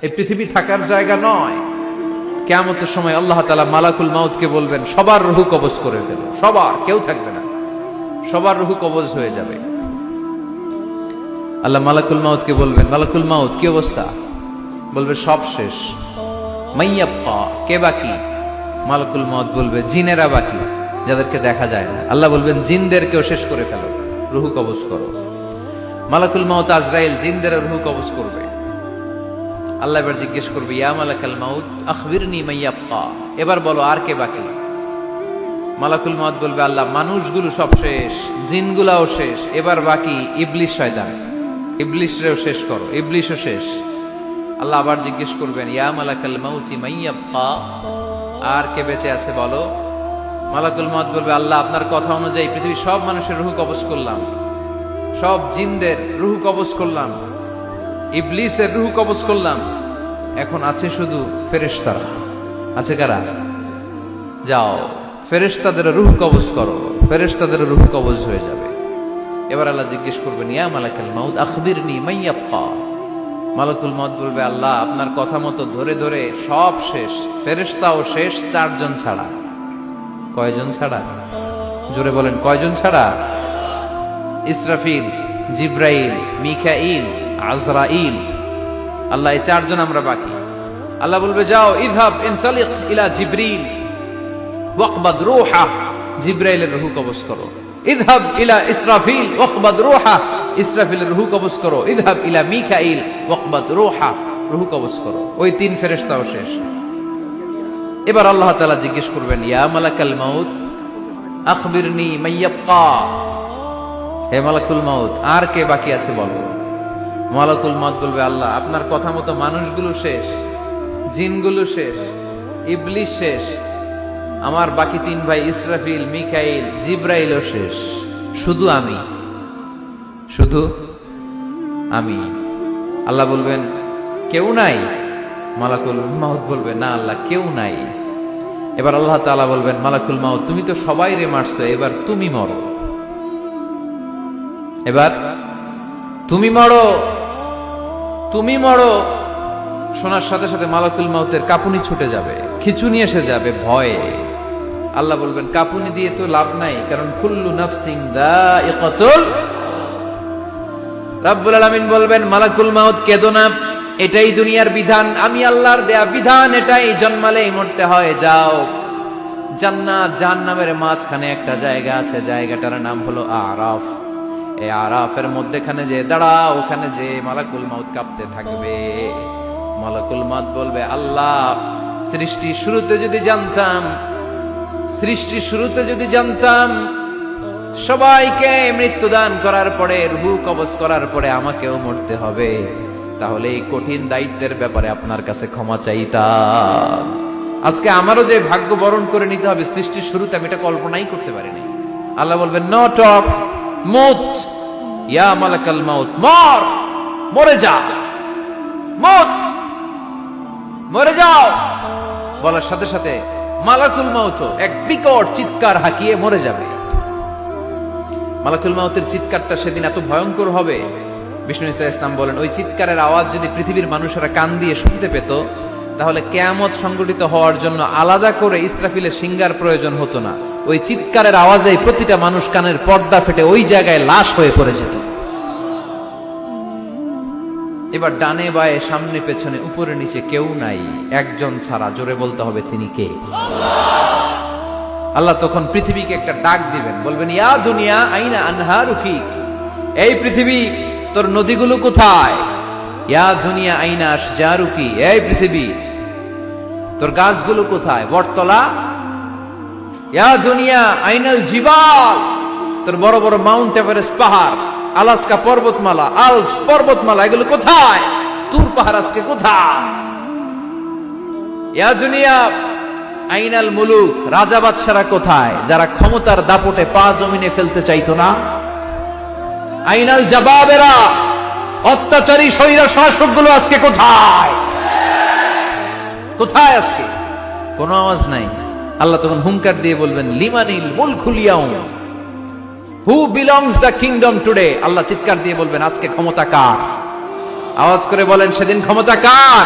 এই পৃথিবী থাকার জায়গা নয়। কিয়ামতের সময় আল্লাহ তাআলা মালাকুল মাউতকে বলবেন সবার রূহ কবজ করে ফেলো, সবার, কেউ থাকবে না, সবার রূহ কবজ হয়ে যাবে। আল্লাহ মালাকুল মাউতকে বলবেন, মালাকুল মাউত কি অবস্থা? বলবে সব শেষ। মাইয়াবকা, কে বাকি? মালাকুল মাউত বলবে জিনেরা বাকি, যাদেরকে দেখা যায় না। আল্লাহ বলবেন জিনদেরকেও শেষ করে ফেলো, রূহ কবজ করো। মালাকুল মাউত আজরাইল জিনদের রূহ কবজ করবে। আল্লাহ এবার জিজ্ঞেস করবে, ইয়া মালাকাল মাউত আখবিরনি মাইয়াবকা, এবার বলো আর কে বাকি? মালাকুল মাউত বলবে, আল্লাহ মানুষগুলো সব শেষ, জিনগুলাও শেষ, এবার বাকি ইবলিশ শয়তান, ইবলিশরেও শেষ করো, ইবলিশও শেষ। আল্লাহ আবার জিজ্ঞেস করবেন, ইয়া মালাকাল মাউতি মাইয়াবকা, আর কে বেঁচে আছে বলো। মালাকুল মাউত বলবে, আল্লাহ আপনার কথা অনুযায়ী পৃথিবীর সব মানুষের রূহ কবজ করলাম, সব জিনদের রূহ কবজ করলাম, ইবলিসের রূহ কবজ করলাম, এখন আছে শুধু ফেরেশতারা। আছে কারা? যাও ফেরেশতাদের রূহ কবজ করো, ফেরেশতাদের রূহ কবজ হয়ে যাবে। এবার আল্লাহ জিজ্ঞেস করবেন, ইয়া মালাকাল মাউত আখবিরনি মাইয়াবকা। মালাকুল মাউত বলবে, আল্লাহ আপনার কথা মতো ধরে ধরে সব শেষ, ফেরেশতাও শেষ, 4 জন ছাড়া। কয়জন ছাড়া? জোরে বলেন, কয়জন ছাড়া? ইসরাফিল, জিব্রাইল, মিকাইল, আজরাইল। আল্লাহ এই 4 জন আমরা বাকি। আল্লাহ বলবে, যাও ইযহাব ইনতালিক ইলা জিবরিল ওয়াকবাদ রূহা, জিব্রাইলের রূহ কবজ করো। ইযহাব ইলা ইসরাফিল ওয়াকবাদ রূহা, ইসরাফিলের রূহ কবজ করো। ইযহাব ইলা মিকাইল ওয়াকবাদ রূহা, রূহ কবজ করো। ওই 3 ফেরেশতাও শেষ। এবার আল্লাহ তাআলা জিজ্ঞেস করবেন, ইয়া মালাকাল মাউত আখবিরনি মাইয়াবকা, হে মালাকুল মাউত আর কে বাকি আছে বলো। মালাকুল মাউত বলবে, আল্লাহ আপনার কথা মতো মানুষগুলো শেষ, জিনগুলো শেষ, ইবলিশ শেষ, আমার বাকি 3 ভাই ইসরাফিল, মিকাইল, জিব্রাইলও শেষ, শুধু আমি, শুধু আমি। আল্লাহ বলবেন, কেউ নাই? মালাকুল মাউত বলবে, না আল্লাহ কেউ নাই। এবার আল্লাহ তাআলা বলবেন, মালাকুল মাউত তুমি তো সবাই রে মারছো, এবার তুমি মরো, এবার তুমি মরো, তুমি মরো। শোনার সাথে সাথে মালাকুল মাউতের কাঁপুনি ছুটে যাবে, খিঁচুনি এসে যাবে ভয়ে। আল্লাহ বলবেন, কাঁপুনি দিয়ে তো লাভ নাই, কারণ কুল্লু নাফসিন যায়িকাতুল। রাব্বুল আলামিন বলবেন, মালাকুল মাউত কেঁদো না, এটাই দুনিয়ার বিধান, আমি আল্লাহর দেয়া বিধান, এটাই জন্মালেই মরতে হয়। যাও জান্নাত জাহান্নামের মাঝখানে একটা জায়গা আছে, জায়গাটার নাম হলো আরাফ। এই আরাফের মধ্যখানে যে দাঁড়াও, ওখানে যে মালাকুল মাউত কাঁপতে থাকবে। মালাকুল মাউত বলবে, আল্লাহ সৃষ্টি শুরুতে যদি জানতাম, সৃষ্টি শুরুতে যদি জানতাম সবাইকে মৃত্যুদান করার পরে, রূহ কবজ করার পরে আমাকেও মরতে হবে, তাহলে এই কঠিন দায়িত্বের ব্যাপারে আপনার কাছে ক্ষমা চাইতাম। আজকে আমারও যে ভাগ্য বরণ করে নিতে হবে সৃষ্টির শুরুতে, আমি এটা কল্পনাই করতে পারিনি। আল্লাহ বলবেন, নো টক, মুত, ইয়া মালাকাল মাউত, মর, মরে যা, মুত, মরে যাও। বলার সাথে সাথে মালাকুল মাউত এক বিকট চিৎকার হাঁকিয়ে মরে যাবে। মালাকুল মাউতের চিৎকারটা সেদিন এত ভয়ঙ্কর হবে, বিষ্ণু ঈসা ইসলাম বলেন, ওই চিৎকারের আওয়াজ যদি পৃথিবীর মানুষেরা কান দিয়ে শুনতে পেত, তাহলে কিয়ামত সংগঠিত হওয়ার জন্য আলাদা করে ইসরাফিলের সিঙ্গার প্রয়োজন হতো না। ওই চিৎকারের আওয়াজে প্রতিটা মানুষ কানের পর্দা ফেটে ওই জায়গায় লাশ হয়ে পড়ে যেত। এবার ডানে বায়ে সামনে পেছনে উপরে নিচে কেউ নাই, একজন ছাড়া। জোরে বলতে হবে, তিনি কে? আল্লাহ তখন পৃথিবীকে একটা ডাক দিবেন, বলবেন, ইয়া দুনিয়া আইনা আনহারুকি, এই পৃথিবী তোর নদীগুলো কোথায়? ইয়া দুনিয়া আইনা আশজারুকি, এই পৃথিবী তোর গাছগুলো কোথায়? বটতলা। ইয়া দুনিয়া আইনাল জিবাল, তোর বড় বড় মাউন্ট এভারেস্ট পাহাড়, আলাস্কা পর্বতমালা, আলপস পর্বতমালা, এগুলো কোথায়? তুর পাহাড় আজকে কোথায়? ইয়া দুনিয়া আইনাল মুলুক, রাজা বাদশারা কোথায়, যারা ক্ষমতার দাপটে পা জমিনে ফেলতে চাইতো না? আইনাল জাবাবেরা, অত্যাচারী স্বৈরা শাসকগুলো আজকে কোথায়? কোথায় আজকে? কোনো আওয়াজ নাই। আল্লাহ তখন হুঙ্কার দিয়ে বলবেন, লিমানিল মুলকুল ইয়াউম, who belongs the kingdom today. আল্লাহ চিৎকার দিয়ে বলবেন, আজকে ক্ষমতা কার? আওয়াজ করে বলেন, সেদিন ক্ষমতা কার?